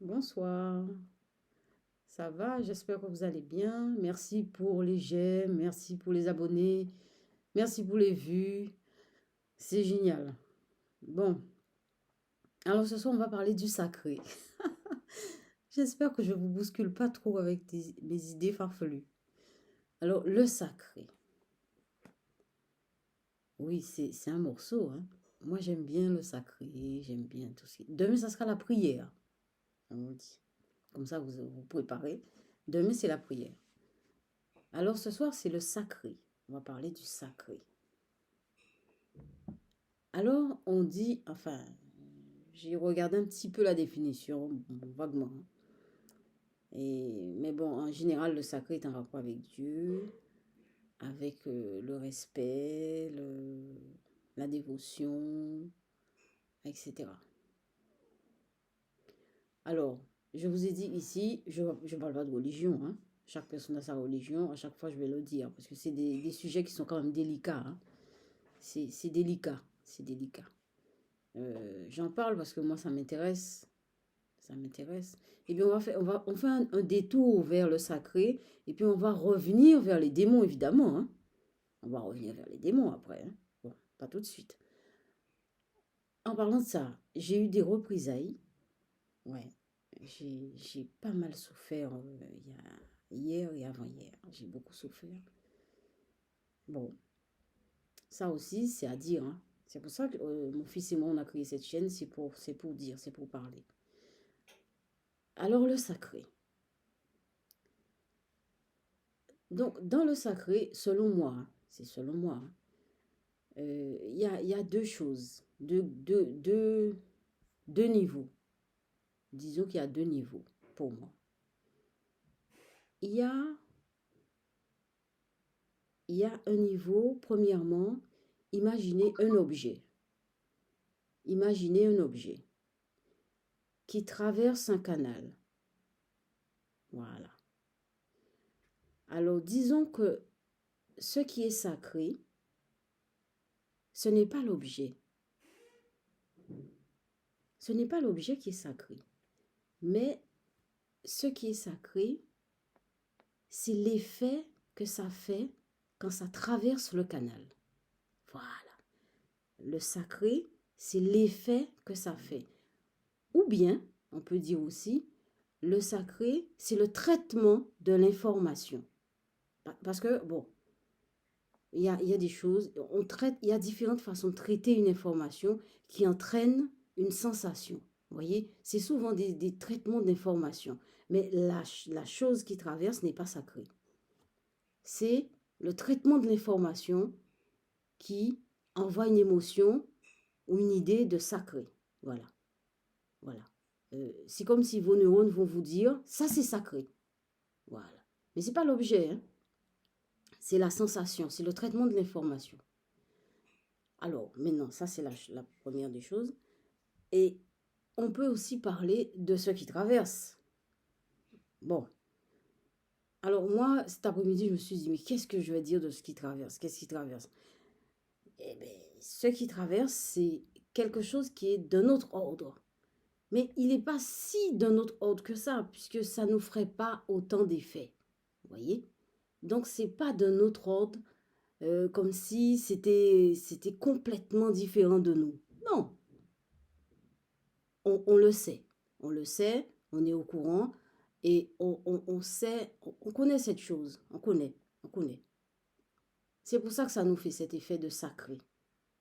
Bonsoir, ça va? J'espère que vous allez bien. Merci pour les j'aime, merci pour les abonnés, merci pour les vues. C'est génial. Bon, alors ce soir, on va parler du sacré. J'espère que je ne vous bouscule pas trop avec mes idées farfelues. Alors, le sacré. Oui, c'est un morceau, hein. Moi, j'aime bien le sacré, j'aime bien tout ce qui... Demain, ça sera la prière, on dit. Comme ça, vous préparez. Demain, c'est la prière. Alors, ce soir, c'est le sacré. On va parler du sacré. Alors, on dit, enfin, j'ai regardé un petit peu la définition, vaguement. Mais bon, en général, le sacré est en rapport avec Dieu, avec le respect, la dévotion, etc. Alors, je vous ai dit ici, je ne parle pas de religion, hein. Chaque personne a sa religion, à chaque fois je vais le dire, parce que c'est des sujets qui sont quand même délicats, hein. C'est délicat, c'est délicat. J'en parle parce que moi, ça m'intéresse. Ça m'intéresse. Et bien, on fait un détour vers le sacré. Et puis, on va revenir vers les démons, évidemment, hein. On va revenir vers les démons après, hein. Bon, pas tout de suite. En parlant de ça, j'ai eu des représailles. Ouais. J'ai pas mal souffert hier et avant-hier. J'ai beaucoup souffert. Bon, ça aussi, c'est à dire, hein. C'est pour ça que mon fils et moi, on a créé cette chaîne. C'est pour dire, c'est pour parler. Alors, le sacré. Donc, dans le sacré, selon moi, hein, c'est selon moi, hein, il y a deux choses, deux niveaux. Disons qu'il y a deux niveaux pour moi. Il y a, il y a un niveau, premièrement, imaginez un objet. Imaginez un objet qui traverse un canal. Voilà. Alors, disons que ce qui est sacré, ce n'est pas l'objet. Ce n'est pas l'objet qui est sacré. Mais ce qui est sacré, c'est l'effet que ça fait quand ça traverse le canal. Voilà. Le sacré, c'est l'effet que ça fait. Ou bien, on peut dire aussi, le sacré, c'est le traitement de l'information. Parce que, bon, il y a des choses, il y a différentes façons de traiter une information qui entraînent une sensation. Vous voyez, c'est souvent des traitements d'information. Mais la chose qui traverse n'est pas sacrée. C'est le traitement de l'information qui envoie une émotion ou une idée de sacré. Voilà. Voilà. C'est comme si vos neurones vont vous dire, ça c'est sacré. Voilà. Mais ce n'est pas l'objet, hein. C'est la sensation, c'est le traitement de l'information. Alors, maintenant, ça c'est la première des choses. Et on peut aussi parler de ce qui traverse. Bon. Alors moi, cet après-midi, je me suis dit, mais qu'est-ce que je vais dire de ce qui traverse? Qu'est-ce qui traverse? Eh bien, ce qui traverse, c'est quelque chose qui est d'un autre ordre. Mais il n'est pas si d'un autre ordre que ça, puisque ça ne nous ferait pas autant d'effets. Vous voyez? Donc, c'est pas d'un autre ordre, comme si c'était complètement différent de nous. Non, on le sait. On le sait, on est au courant, et on sait, on connaît cette chose. On connaît, on connaît. C'est pour ça que ça nous fait cet effet de sacré.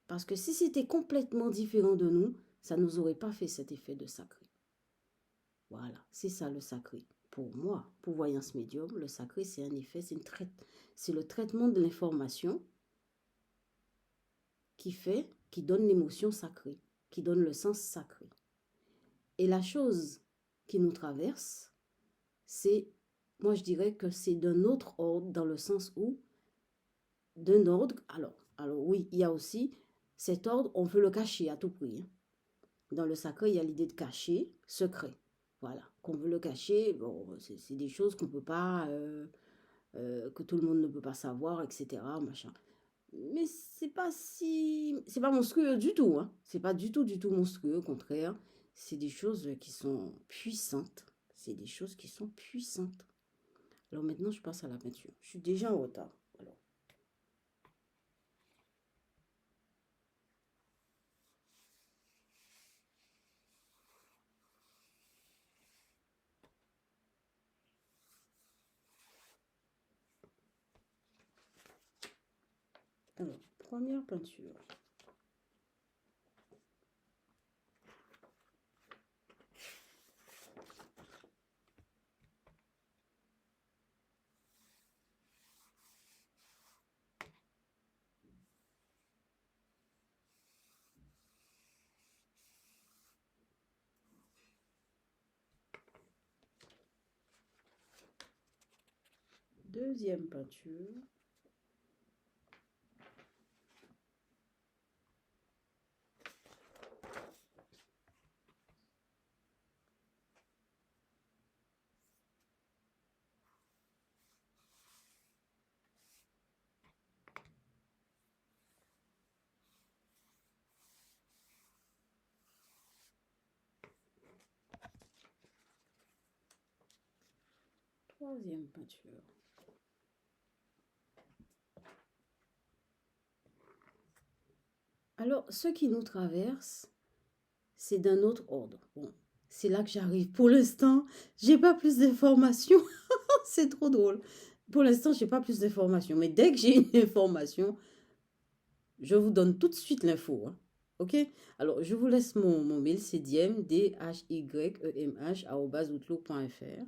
Parce que si c'était complètement différent de nous, ça ne nous aurait pas fait cet effet de sacré. Voilà, c'est ça le sacré. Pour moi, pour voyance médium, le sacré, c'est un effet, c'est le traitement de l'information qui donne l'émotion sacrée, qui donne le sens sacré. Et la chose qui nous traverse, c'est, moi je dirais que c'est d'un autre ordre, dans le sens où, d'un ordre, alors oui, il y a aussi cet ordre, on veut le cacher à tout prix, hein. Dans le sacré, il y a l'idée de cacher, secret. Voilà, qu'on veut le cacher, bon, c'est des choses qu'on peut pas, que tout le monde ne peut pas savoir, etc. Machin. Mais c'est pas monstrueux du tout, hein. C'est pas du tout monstrueux, au contraire. c'est des choses qui sont puissantes. C'est des choses qui sont puissantes. Alors maintenant, je passe à la peinture. Je suis déjà en retard. Alors, première peinture. Deuxième peinture. Troisième peinture. Alors, ce qui nous traverse, c'est d'un autre ordre. Bon, c'est là que j'arrive. Pour l'instant, j'ai pas plus d'informations. C'est trop drôle. Pour l'instant, j'ai pas plus d'informations. Mais dès que j'ai une information, je vous donne tout de suite l'info. Hein. OK? Alors, je vous laisse mon mail. C'est diem, dyemh@outlook.fr.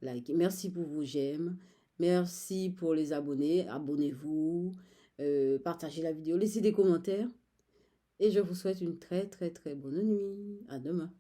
Like. Merci pour vos j'aime. Merci pour les abonnés. Abonnez-vous. Partagez la vidéo. Laissez des commentaires. Et je vous souhaite une très, très, très bonne nuit. À demain.